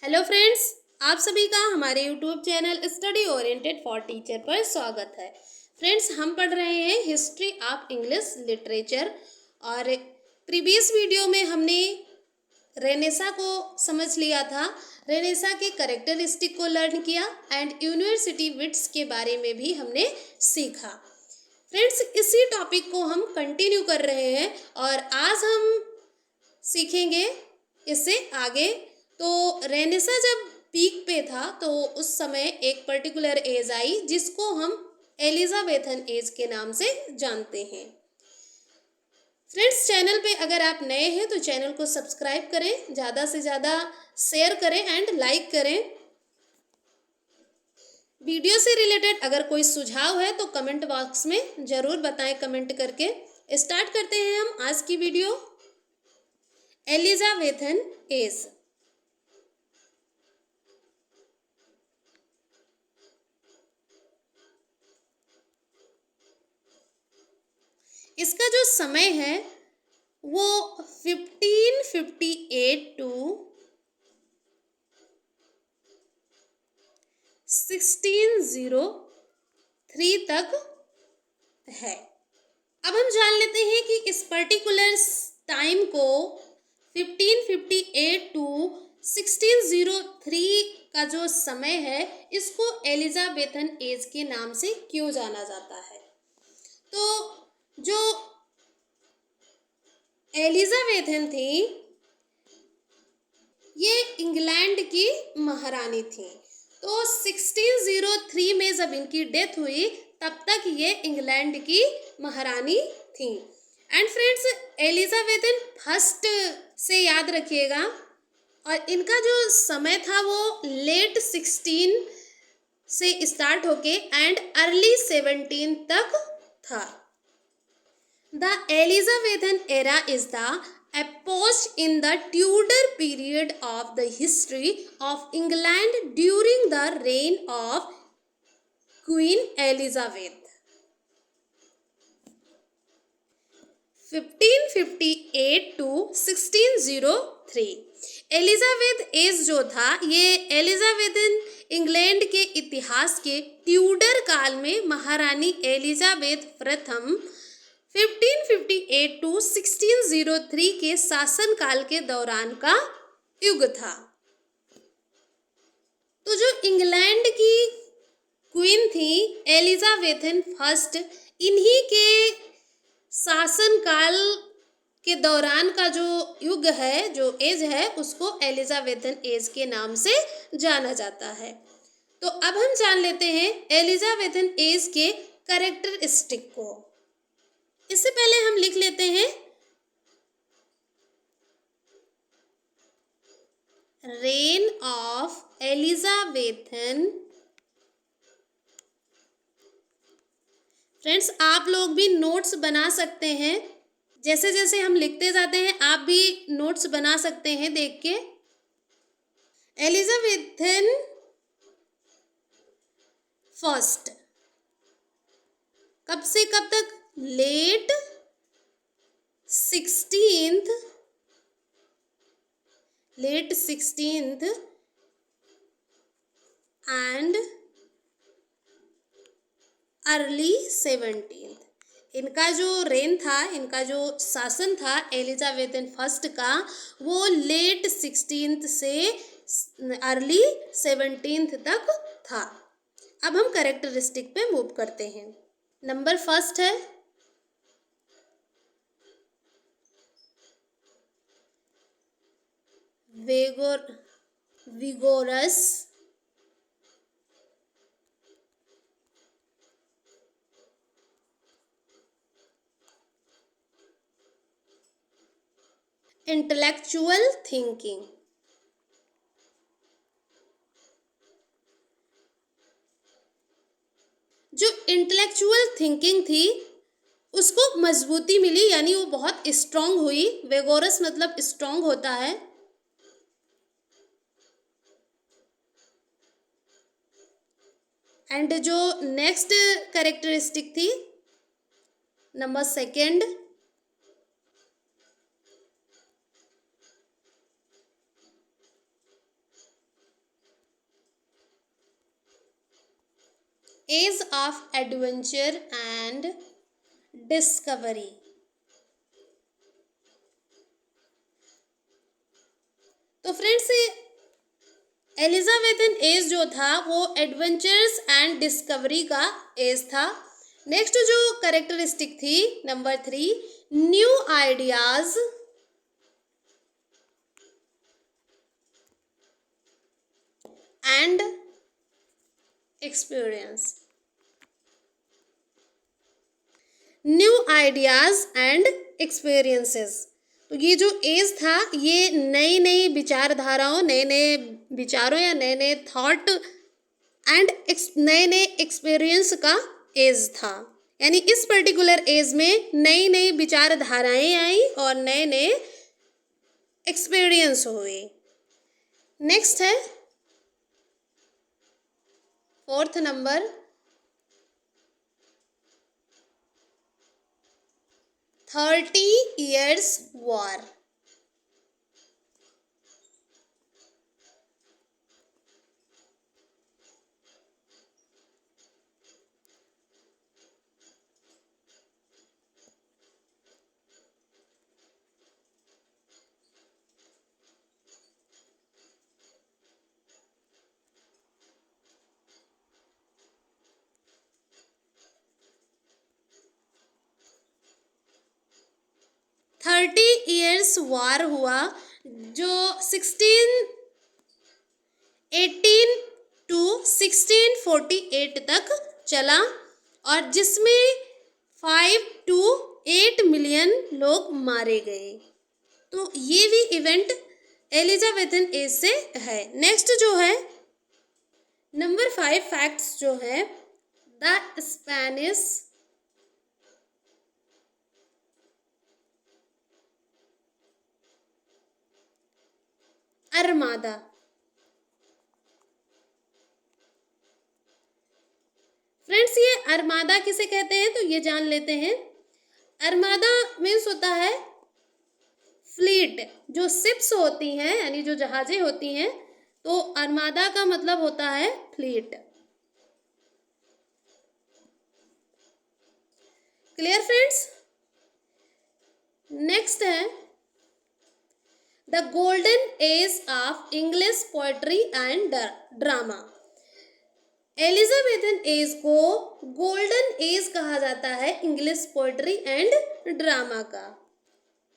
Hello friends, आप सभी का हमारे YouTube channel study oriented for teacher पर स्वागत है। फ्रेंड्स, हम पढ़ रहे हैं हिस्ट्री ऑफ इंग्लिश लिटरेचर और प्रीवियस वीडियो में हमने रेनेसा को समझ लिया था। रेनेसा के कैरेक्टरिस्टिक को लर्न किया एंड यूनिवर्सिटी विट्स के बारे में भी हमने सीखा। फ्रेंड्स, इसी टॉपिक को हम कंटिन्यू कर रहे हैं और आज हम सीखेंगे इससे आगे। तो रेनेसा जब पीक पे था तो उस समय एक पर्टिकुलर एज आई जिसको हम एलिजाबेथन एज के नाम से जानते हैं। फ्रेंड्स, चैनल पे अगर आप नए हैं तो चैनल को सब्सक्राइब करें, ज़्यादा से ज़्यादा शेयर करें एंड लाइक करें। वीडियो से रिलेटेड अगर कोई सुझाव है तो कमेंट बॉक्स में ज़रूर बताएं कमेंट करके। स्टार्ट करते हैं हम आज की वीडियो। Elizabethan age. इसका जो समय है वो 1558 टू 1603 तक है। अब हम जान लेते हैं कि इस पर्टिकुलर टाइम को 1558 टू 1603 का जो समय है इसको एलिजाबेथन एज के नाम से क्यों जाना जाता है। तो जो एलिजाबेथन थी ये इंग्लैंड की महारानी थी। तो 1603 में जब इनकी डेथ हुई तब तक ये इंग्लैंड की महारानी थी। एंड फ्रेंड्स, एलिजाबेथन फर्स्ट से याद रखिएगा और इनका जो समय था वो लेट 16 से स्टार्ट होके एंड अर्ली 17 तक था। The Elizabethan era is the epoch in the Tudor period of the history of England during the reign of Queen Elizabeth। 1558 to 1603 Elizabeth as जो था ये एलिजाबेथन इंग्लैंड के इतिहास के ट्यूडर काल में महारानी एलिजाबेथ प्रथम 1558 टू 1603 के शासन काल के दौरान का युग था। तो जो इंग्लैंड की क्वीन थी एलिजाबेथन फर्स्ट, इन्हीं के शासन काल के दौरान का जो युग है, जो एज है, उसको एलिजाबेथन एज के नाम से जाना जाता है। तो अब हम जान लेते हैं एलिजाबेथन एज के कैरेक्टरिस्टिक को। इससे पहले हम लिख लेते हैं रेन ऑफ एलिजाबेथन। फ्रेंड्स, आप लोग भी नोट्स बना सकते हैं। जैसे जैसे हम लिखते जाते हैं आप भी नोट्स बना सकते हैं देख के। एलिजाबेथन फर्स्ट कब से कब तक? Late 16th and early 17th। इनका जो रेन था, इनका जो शासन था एलिजाबेथन फर्स्ट का, वो लेट 16th से अर्ली 17th तक था। अब हम कैरेक्टरिस्टिक पे मूव करते हैं। नंबर फर्स्ट है विगोरस, इंटेलेक्चुअल थिंकिंग। जो इंटेलेक्चुअल थिंकिंग थी उसको मजबूती मिली, यानी वो बहुत स्ट्रांग हुई। वेगोरस मतलब स्ट्रांग होता है। एंड जो नेक्स्ट कैरेक्टरिस्टिक थी number second, age of adventure and discovery. तो फ्रेंड्स, एलिजाबेथन एज जो था वो एडवेंचर्स एंड डिस्कवरी का एज था। नेक्स्ट जो कैरेक्टरिस्टिक थी number 3, new ideas and experience. New ideas and experiences. तो ये जो एज था ये नई नई विचारधाराओं, नए नए विचारों या नए नए थॉट एंड नए नए एक्सपीरियंस का एज था। यानी इस पर्टिकुलर एज में नई नई विचारधाराएं आई और नए नए एक्सपीरियंस हुए। नेक्स्ट है 4th number, 30 Years War। Thirty years war हुआ जो 1618 टू 1648 तक चला और जिसमें 5 to 8 मिलियन लोग मारे गए। तो ये भी इवेंट एलिजाबेथन एज से है। नेक्स्ट जो है नंबर 5 फैक्ट्स जो है, द स्पेनिश अरमादा। फ्रेंड्स, ये अरमादा किसे कहते हैं तो ये जान लेते हैं। अरमादा मीन्स होता है फ्लीट, जो शिप्स होती हैं यानी जो जहाजें होती हैं, तो अरमादा का मतलब होता है फ्लीट। Clear friends? नेक्स्ट है the golden age of English poetry and drama. Elizabethan age को गोल्डन एज कहा जाता है इंग्लिश पोएट्री एंड ड्रामा का।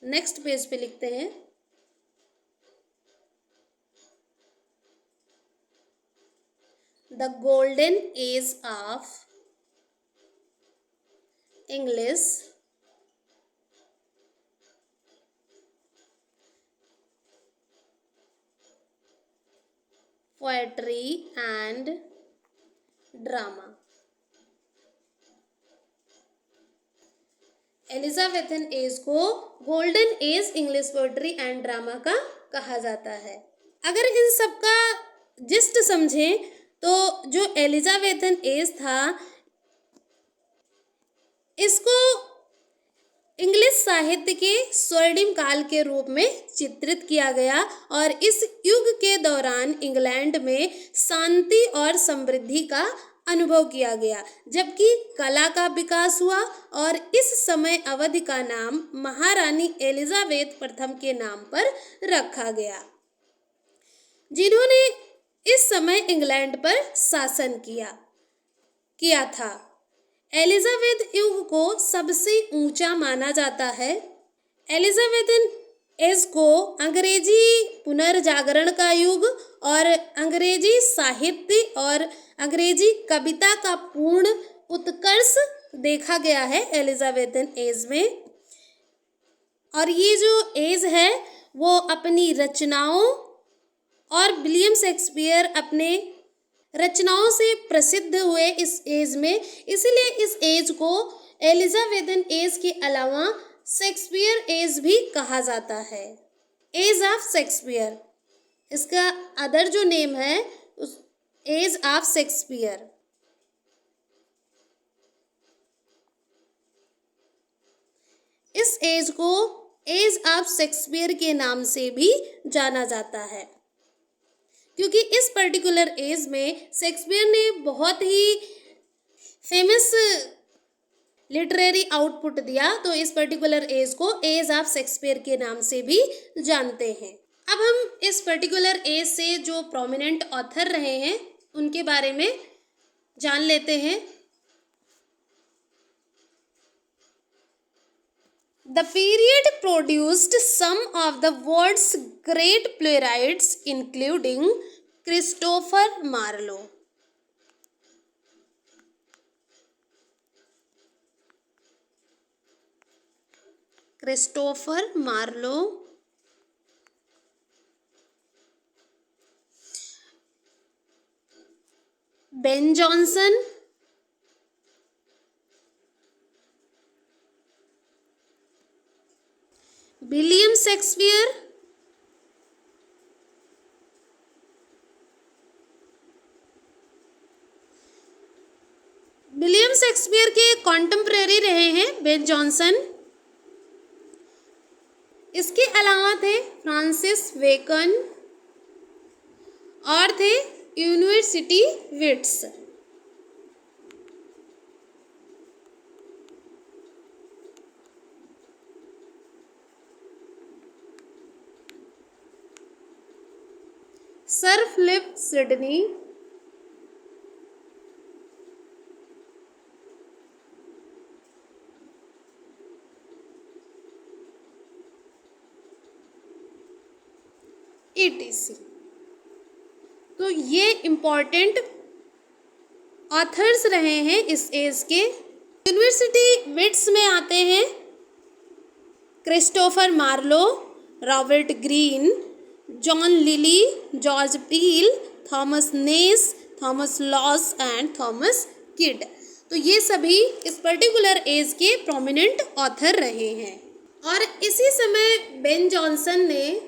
नेक्स्ट पेज पे लिखते हैं the golden age of English poetry and drama. Elizabethan age को golden age English poetry and drama का कहा जाता है। अगर इन सब का जिस्ट समझें तो जो एलिजाबेथन एज था इसको इंग्लिश साहित्य के स्वर्णिम काल के रूप में चित्रित किया गया और इस युग के दौरान इंग्लैंड में शांति और समृद्धि का अनुभव किया गया, जबकि कला का विकास हुआ और इस समय अवधि का नाम महारानी एलिजाबेथ प्रथम के नाम पर रखा गया, जिन्होंने इस समय इंग्लैंड पर शासन किया था। एलिजाबेथ युग को सबसे ऊंचा माना जाता है। एलिजाबेथन एज को अंग्रेजी पुनर्जागरण का युग और अंग्रेजी साहित्य और अंग्रेजी कविता का पूर्ण उत्कर्ष देखा गया है एलिजाबेथन एज में। और ये जो एज है वो अपनी रचनाओं और विलियम शेक्सपियर अपने रचनाओं से प्रसिद्ध हुए इस एज में, इसलिए इस एज को एलिजाबेथन एज के अलावा शेक्सपियर एज भी कहा जाता है। एज ऑफ शेक्सपियर, इसका अदर जो नेम है उस एज ऑफ शेक्सपियर। इस एज को एज ऑफ शेक्सपियर के नाम से भी जाना जाता है, क्योंकि इस पर्टिकुलर एज में शेक्सपियर ने बहुत ही फेमस लिटरेरी आउटपुट दिया, तो इस पर्टिकुलर एज को एज ऑफ शेक्सपियर के नाम से भी जानते हैं। अब हम इस पर्टिकुलर एज से जो प्रोमिनेंट ऑथर रहे हैं उनके बारे में जान लेते हैं। The period produced some of the world's great playwrights, including Christopher Marlowe. Christopher Marlowe, Ben Jonson, William Shakespeare, William Shakespeare के कॉन्टेम्परेरी रहे हैं बेन जॉनसन। इसके अलावा थे फ्रांसिस बेकन और थे University Wits. Sir Philip Sidney, etc। तो ये इम्पोर्टेंट ऑथर्स रहे हैं इस एज के। यूनिवर्सिटी विट्स में आते हैं Christopher Marlowe, Robert Greene, John Lyly, George Peele, Thomas Nashe, Thomas Lodge and Thomas Kyd. तो ये सभी इस पर्टिकुलर एज के प्रोमिनेंट ऑथर रहे हैं। और इसी समय बेन जॉनसन ने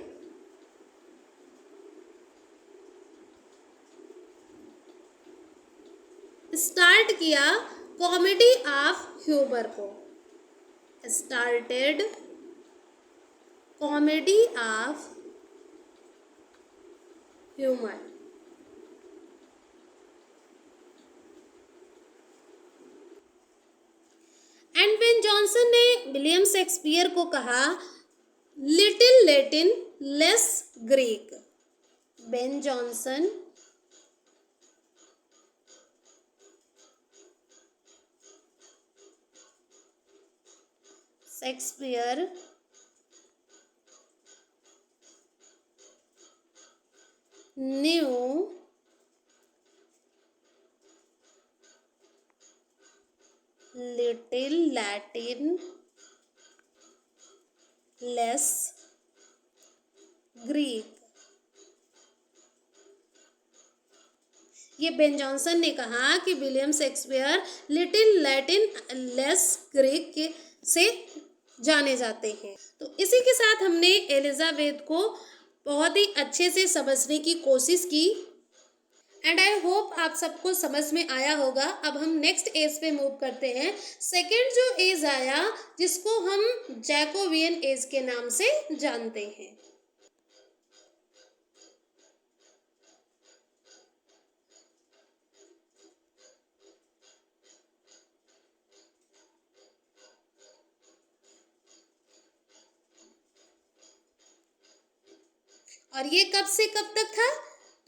स्टार्ट किया कॉमेडी ऑफ ह्यूमर को। Started comedy of humour. And Ben Jonson ने विलियम शेक्सपियर को कहा little Latin less Greek. Ben Jonson Shakespeare knew little Latin less Greek. ये बेन जॉनसन ने कहा कि William Shakespeare little Latin less Greek के से जाने जाते हैं। तो इसी के साथ हमने एलिजाबेथ को बहुत ही अच्छे से समझने की कोशिश की एंड आई होप आप सबको समझ में आया होगा। अब हम नेक्स्ट एज पे मूव करते हैं। सेकेंड जो एज आया जिसको हम जैकोबियन एज के नाम से जानते हैं। और ये कब से कब तक था?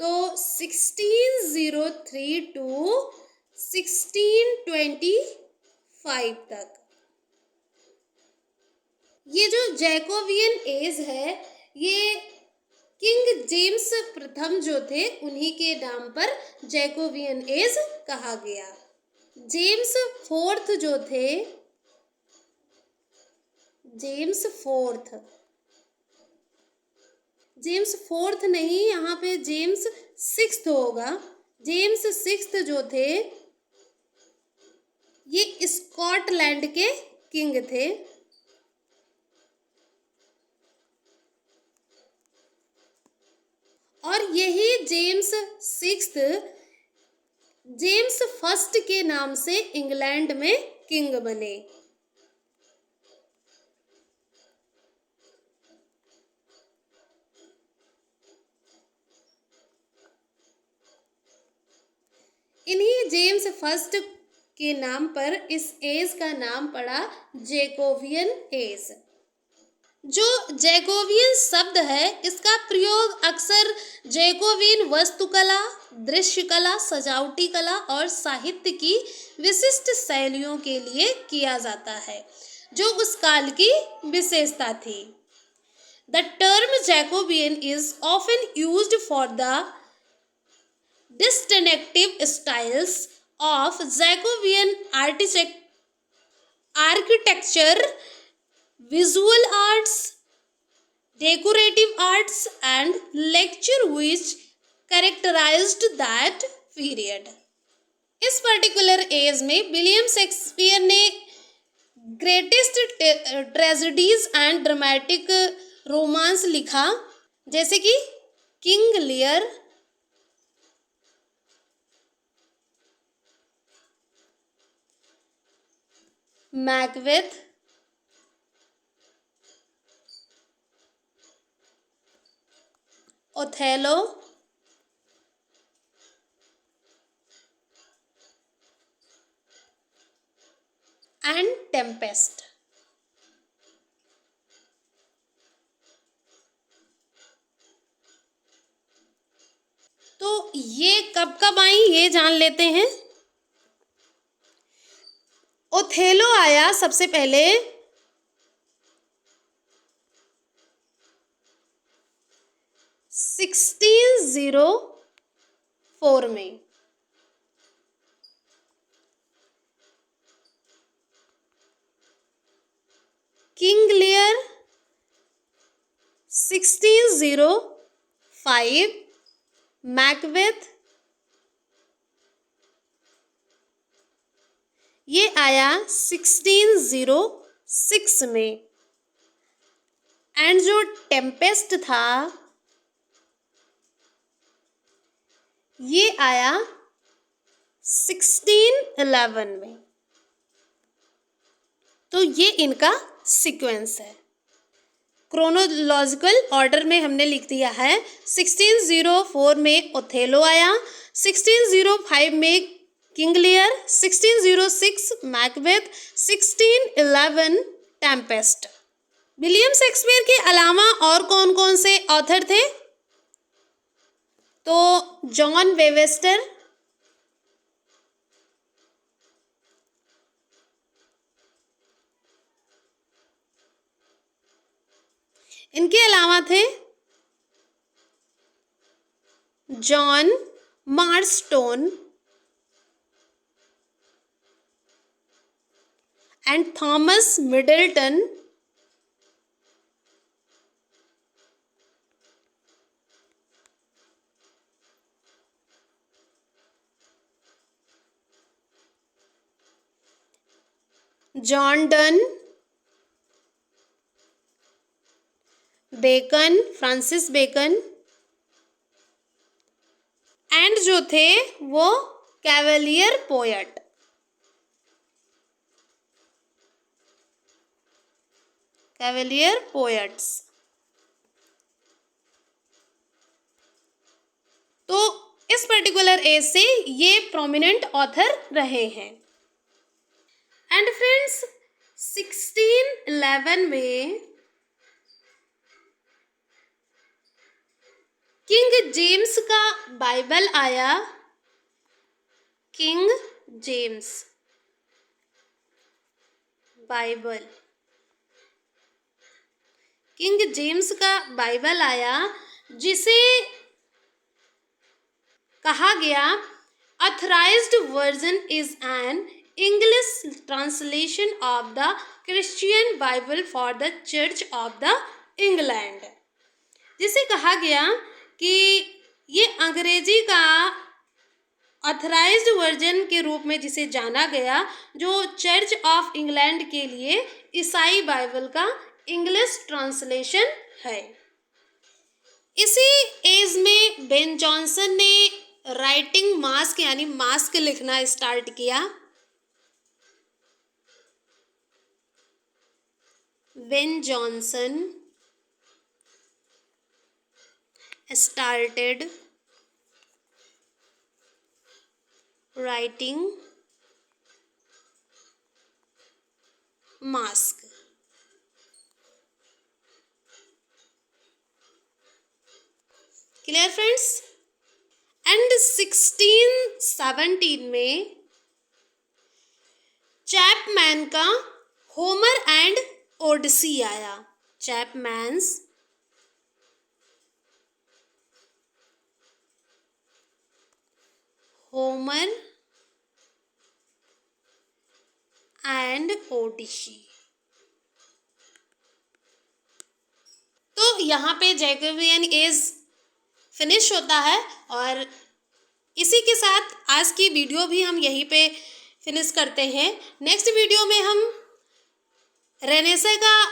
तो 1603 टू 1625 तक। ये जो जैकोबियन एज है ये किंग जेम्स प्रथम जो थे उन्हीं के नाम पर जैकोबियन एज कहा गया। जेम्स फोर्थ जो थे, जेम्स फोर्थ नहीं, यहाँ पे जेम्स सिक्स्थ होगा। जेम्स सिक्स्थ जो थे ये स्कॉटलैंड के किंग थे। और यही जेम्स सिक्स्थ जेम्स फर्स्ट के नाम से इंग्लैंड में किंग बने। इन्हीं जेम्स फर्स्ट के नाम पर इस एज का नाम पड़ा जैकोबियन एज। जो जैकोबियन शब्द है इसका प्रयोग अक्सर जैकोबियन वास्तुकला, दृश्य कला, सजावटी कला और साहित्य की विशिष्ट शैलियों के लिए किया जाता है जो उस काल की विशेषता थी। The term Jacobean is often used for the distinctive styles of Jacobean architecture, visual arts, decorative arts and literature which characterized that period. इस पर्टिकुलर एज में विलियम शेक्सपियर ने greatest tragedies and dramatic romance लिखा, जैसे कि King Lear, Macbeth, Othello, and Tempest. तो ये कब कब आई ये जान लेते हैं। ओथेलो आया सबसे पहले 1604 में। किंग लियर 1605, मैकबेथ ये आया 1606 में, एंड जो टेम्पेस्ट था ये आया 1611 में। तो ये इनका सीक्वेंस है। क्रोनोलॉजिकल ऑर्डर में हमने लिख दिया है। 1604 में ओथेलो आया, 1605 में King Lear, 1606 Macbeth, 1611 Tempest. William Shakespeare के अलावा और कौन कौन से ऑथर थे? तो जॉन वेबस्टर, इनके अलावा थे John Marston and Thomas Middleton, John Donne, Bacon, Francis Bacon, and जो थे वो कैवलियर पोएट। Cavalier poets. तो इस पर्टिकुलर एज से ये प्रोमिनेंट ऑथर रहे हैं। एंड फ्रेंड्स 1611 में किंग जेम्स का बाइबल आया। King James Bible, king James का बाइबल आया जिसे कहा गया authorised version is an English translation of the Christian Bible for the church of the England. जिसे कहा गया कि ये अंग्रेजी का ऑथराइज्ड वर्जन के रूप में जिसे जाना गया, जो चर्च ऑफ इंग्लैंड के लिए ईसाई बाइबल का इंग्लिश ट्रांसलेशन है। इसी एज में बेन जॉनसन ने राइटिंग मास्क यानी मास्क लिखना स्टार्ट किया। Ben Jonson started writing mask. Clear friends? And 1617 में चैपमैन का होमर एंड ओडिसी आया। चैपमैन्स होमर एंड ओडिसी। तो यहाँ पे जैकोबियन एज फिनिश होता है और इसी के साथ आज की वीडियो भी हम यहीं पे फिनिश करते हैं। नेक्स्ट वीडियो में हम रेनेसां का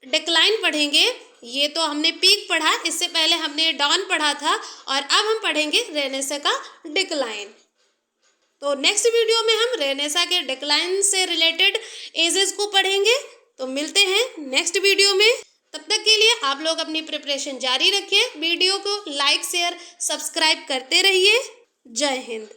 डिक्लाइन पढ़ेंगे। ये तो हमने पीक पढ़ा, इससे पहले हमने डॉन पढ़ा था और अब हम पढ़ेंगे रेनेसां का डिक्लाइन। तो नेक्स्ट वीडियो में हम रेनेसां के डिक्लाइन से रिलेटेड एजेस को पढ़ेंगे। तो मिलते हैं नेक्स्ट वीडियो में। तब तक के लिए आप लोग अपनी प्रिपरेशन जारी रखिए। वीडियो को लाइक शेयर सब्सक्राइब करते रहिए। जय हिंद।